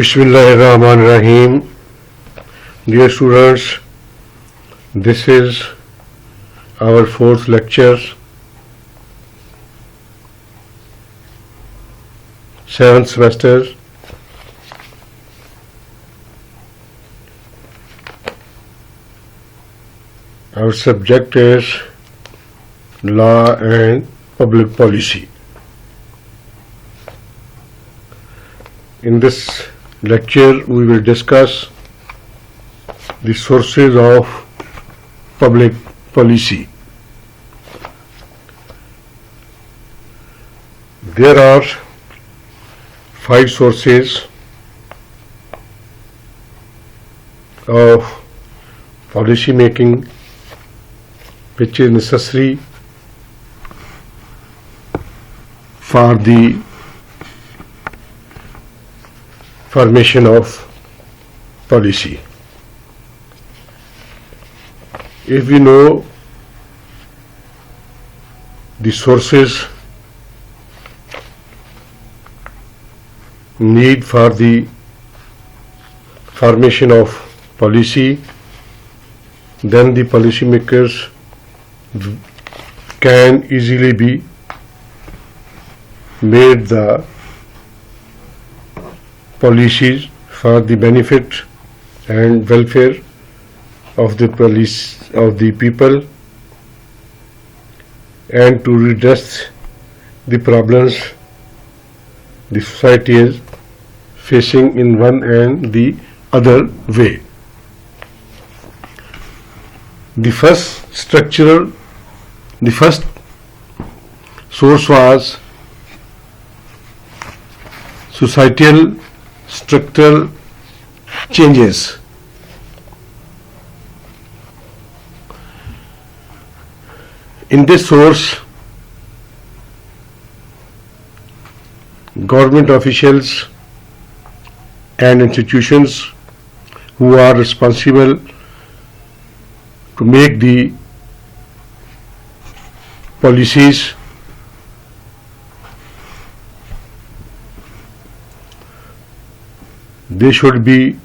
Bismillahirrahmanirrahim. Dear students, this is our fourth lecture, 7th semester. Our subject is Law and Public Policy. In this lecture, we will discuss the sources of public policy. There are 5 sources of policy making which is necessary for the formation of policy. If we know the sources need for the formation of policy, then the policymakers can easily be made the policies for the benefit and welfare of the people and to redress the problems the society is facing in one and the other way. The first source was societal structural changes. In this source, government officials and institutions who are responsible to make the policies they should be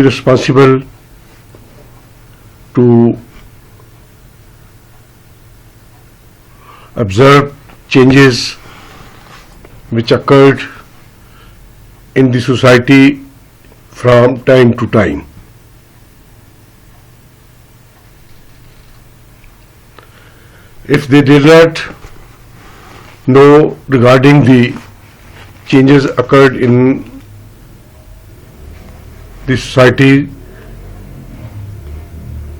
responsible to observe changes which occurred in the society from time to time. If they did not know regarding the changes occurred in the society,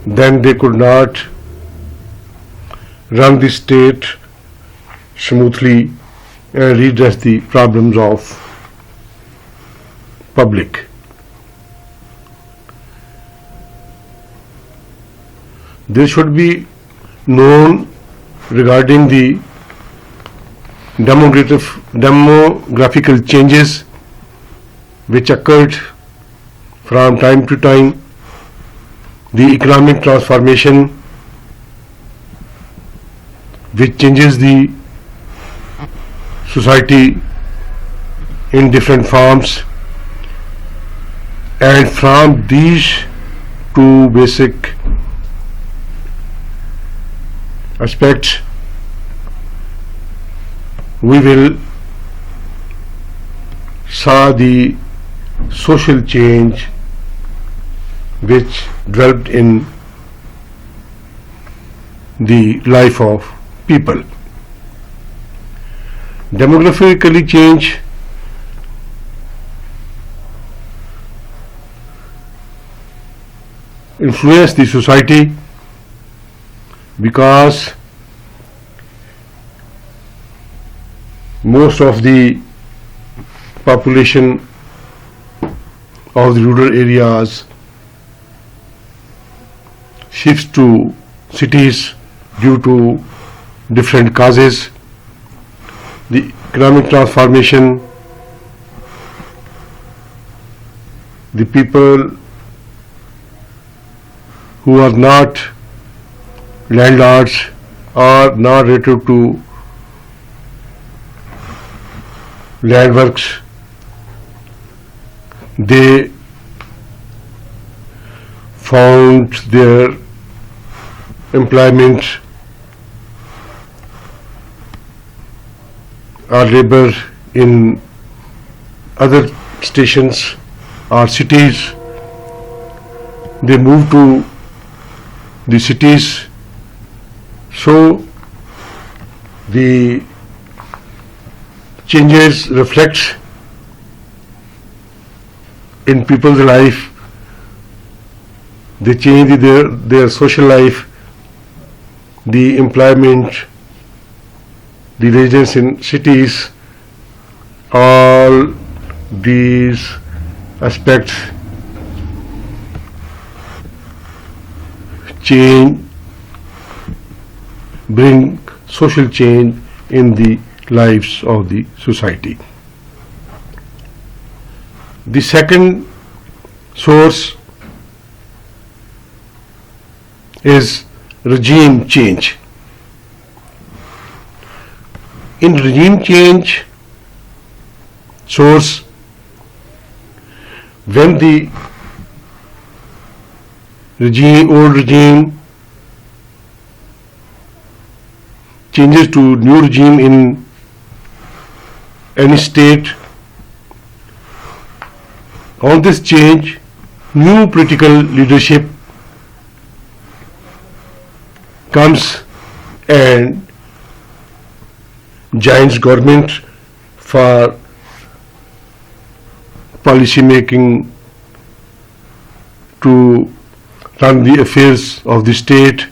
then they could not run the state smoothly and redress the problems of public. They should be known regarding the demographical changes which occurred from time to time, the economic transformation which changes the society in different forms, and from these two basic aspects we will saw the social change which developed in the life of people. Demographically change influence the society because most of the population of the rural areas shifts to cities due to different causes. The economic transformation, the people who are not landlords are not related to land works. They found their employment or labor in other stations or cities. They move to the cities, so the changes reflect in people's life. They change their social life, the employment, the residence in cities. All these aspects change, bring social change in the lives of the society. The second source is regime change. In regime change source, when the old regime changes to new regime in any state, on this change, new political leadership comes and joins government for policy making, to run the affairs of the state.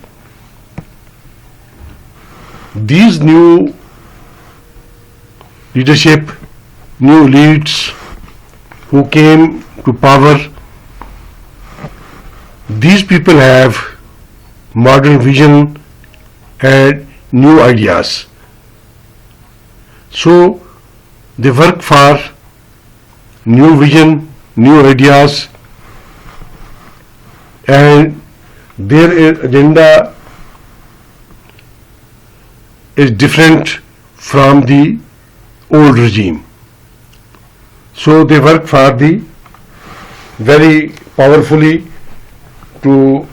These new leadership, new elites who came to power, these people have modern vision and new ideas. So they work for new vision, new ideas, and their agenda is different from the old regime. So they work for the very powerfully to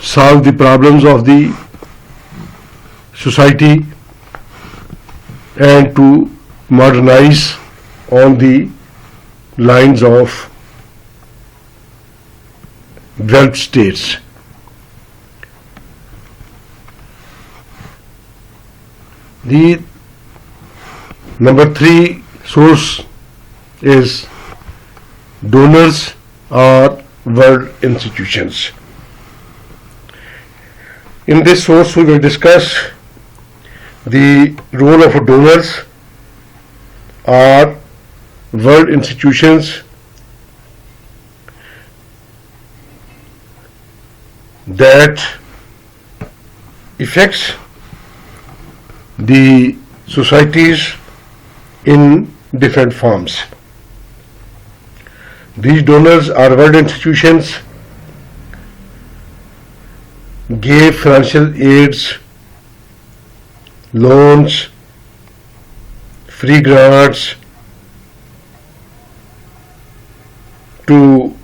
solve the problems of the society and to modernize on the lines of developed states. The number 3 source is donors or world institutions. In this source we will discuss the role of donors or world institutions that affects the societies in different forms. These donors or world institutions gave financial aids, loans, free grants to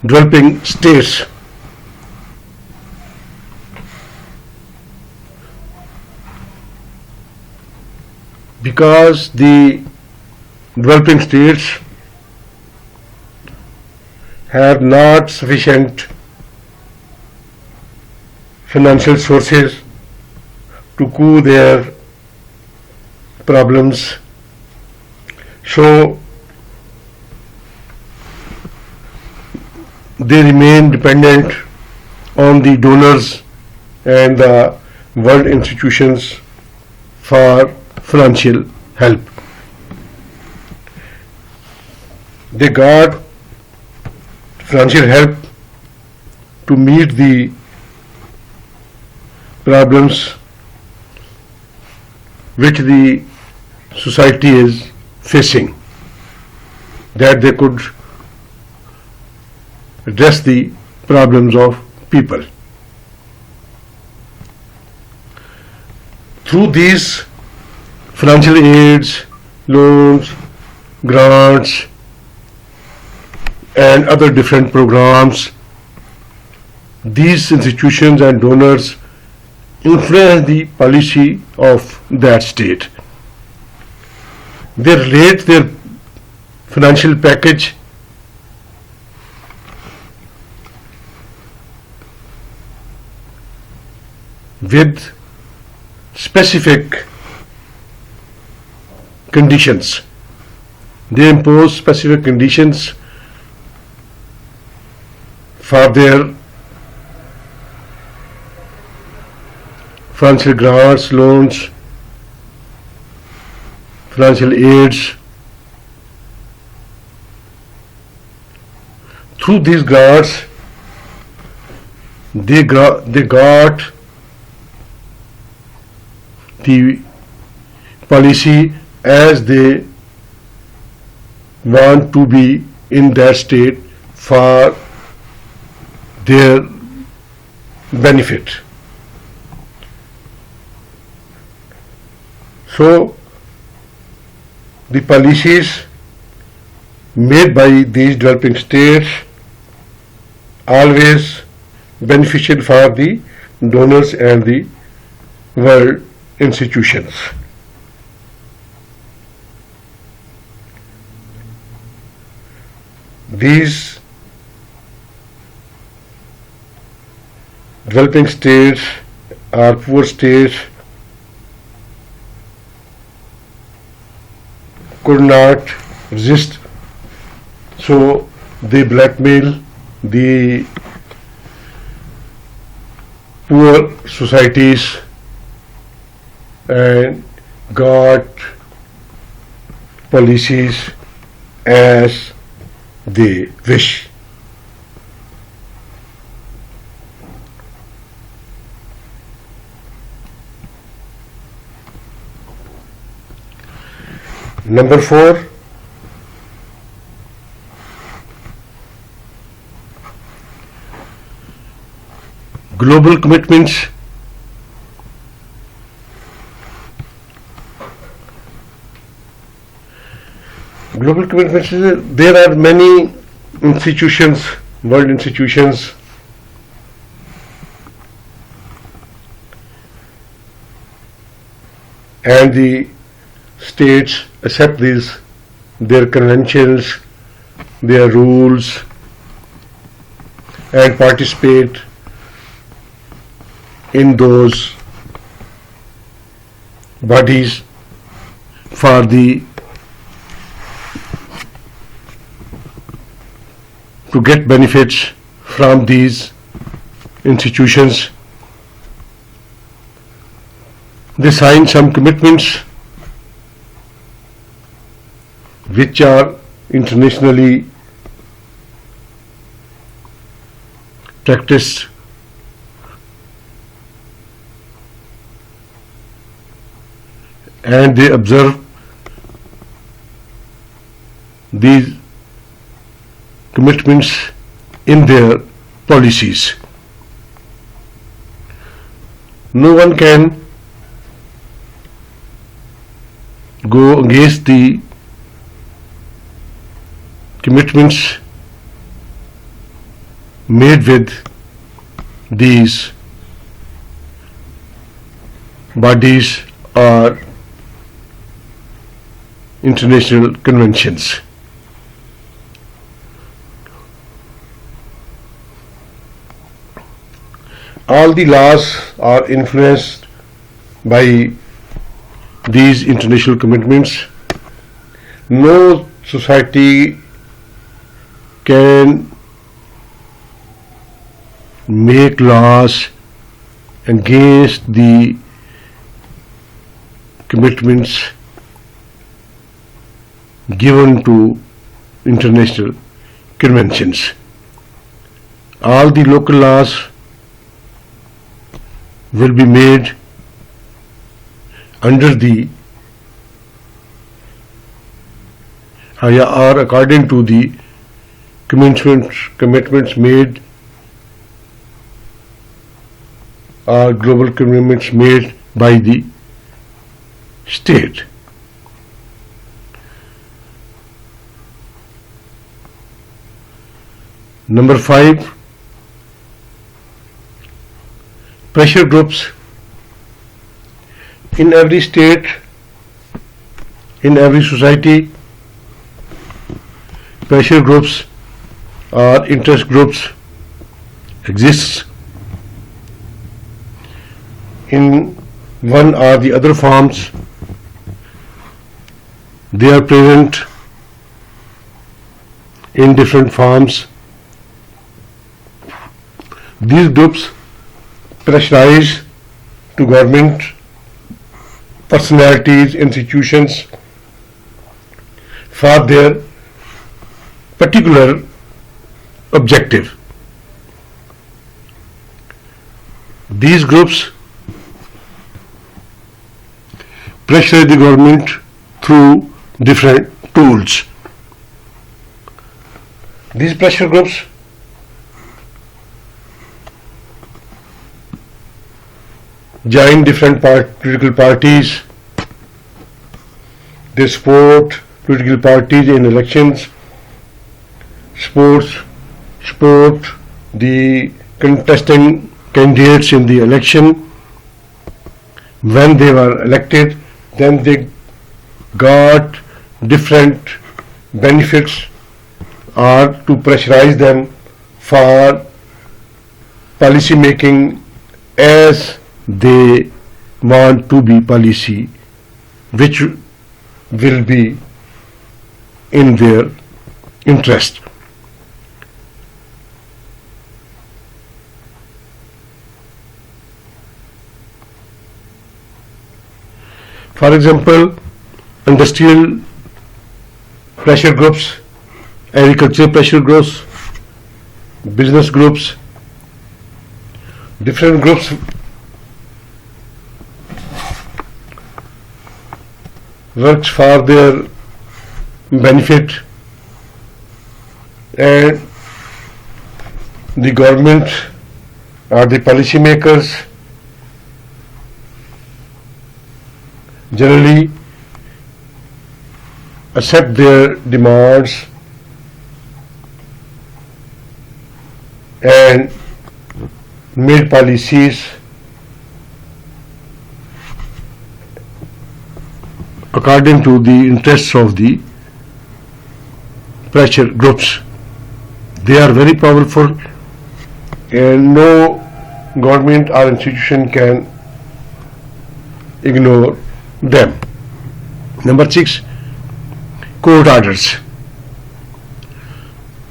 developing states. Because the developing states have not sufficient financial sources to cool their problems, so they remain dependent on the donors and the world institutions for financial help. They got financial help to meet the problems which the society is facing, that they could address the problems of people. Through these financial aids, loans, grants, and other different programs, these institutions and donors influence the policy of that state. They relate their financial package with specific conditions. They impose specific conditions for their financial grants, loans, financial aids. Through these grants, they got the policy as they want to be in that state for their benefit. So the policies made by these developing states always beneficial for the donors and the world institutions. These developing states or poor states could not resist, so they blackmail the poor societies and got policies as they wish. Number 4, global commitments. Global commitments, there are many institutions, world institutions, and the states accept their conventions, their rules, and participate in those bodies for to get benefits from these institutions. They sign some commitments which are internationally practiced, and they observe these commitments in their policies. No one can go against the commitments made with these bodies or international conventions. All the laws are influenced by these international commitments. No society can make laws against the commitments given to international conventions. All the local laws will be made under the or according to the commitments made or global commitments made by the state. Number 5, pressure groups. In every state, in every society, pressure groups or interest groups exists in one or the other forms. They are present in different forms. These groups pressurize to government, personalities, institutions for their particular objective. These groups pressure the government through different tools. These pressure groups join different political parties. They support political parties in elections, support the contesting candidates in the election. When they were elected, then they got different benefits or to pressurize them for policy making as they want to be policy which will be in their interest. For example, industrial pressure groups, agricultural pressure groups, business groups, different groups works for their benefit, and the government or the policy makers generally accept their demands and made policies according to the interests of the pressure groups. They are very powerful and no government or institution can ignore them. Number 6, court orders.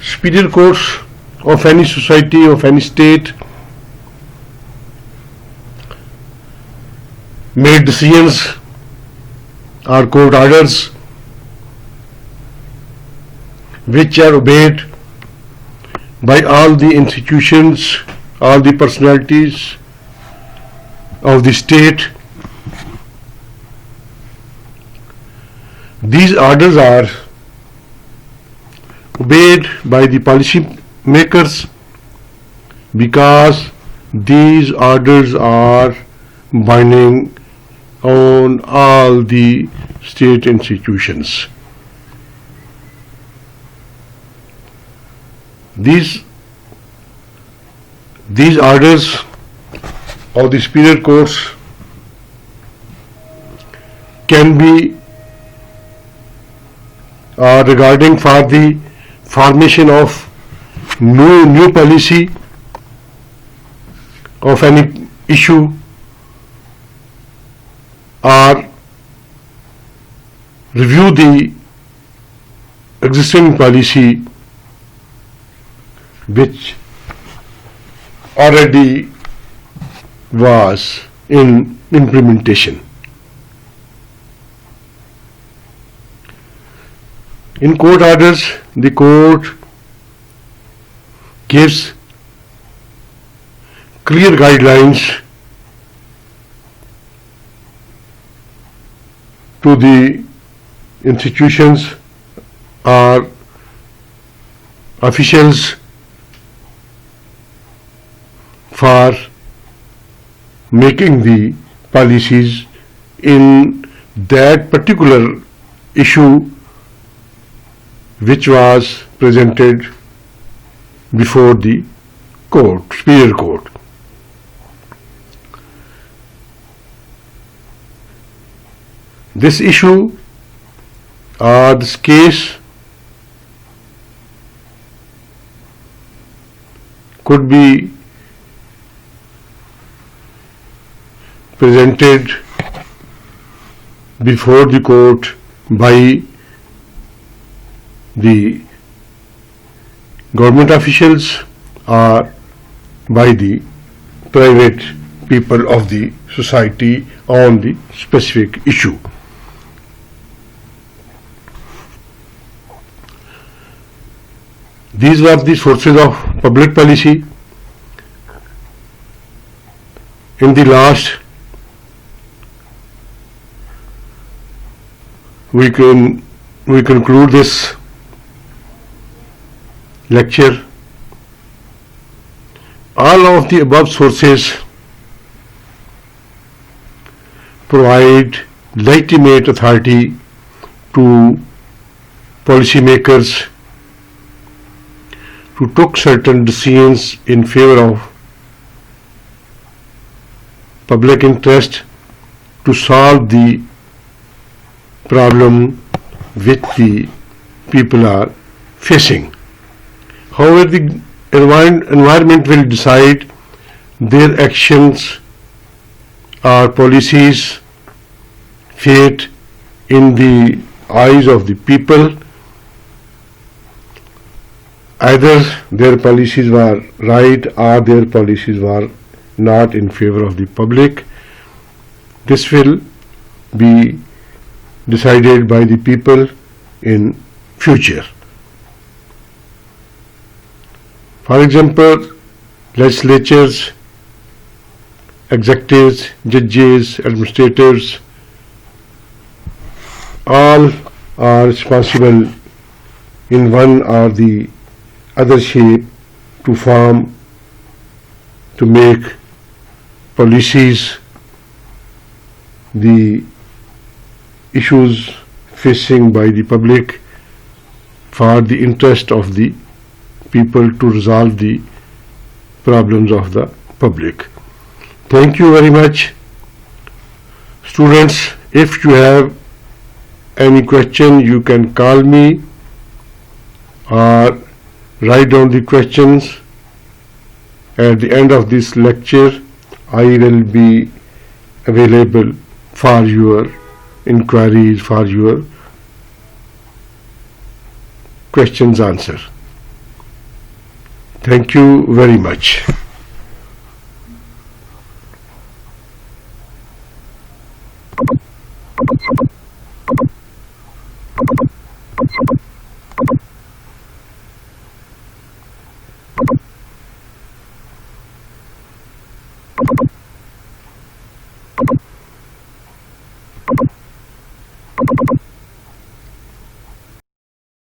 Superior courts of any society, of any state, made decisions or court orders which are obeyed by all the institutions, all the personalities of the state. These orders are obeyed by the policy makers because these orders are binding on all the state institutions. These orders of the superior courts can be regarding for the formation of new policy of any issue or review the existing policy which already was in implementation. In court orders, the court gives clear guidelines to the institutions or officials for making the policies in that particular issue which was presented before the court, superior court. This issue or this case could be presented before the court by the government officials or by the private people of the society on the specific issue. These were the sources of public policy. In the last, we conclude this lecture. All of the above sources provide legitimate authority to policymakers to take certain decisions in favor of public interest to solve the problem which the people are facing. However, the environment will decide their actions or policies, fate in the eyes of the people. Either their policies were right or their policies were not in favor of the public. This will be decided by the people in future. For example, legislatures, executives, judges, administrators, all are responsible in one or the other shape to make policies, the issues facing by the public for the interest of the people, to resolve the problems of the public. Thank you very much. Students, if you have any question, you can call me or write down the questions. At the end of this lecture, I will be available for your inquiries, for your questions answer. Thank you very much.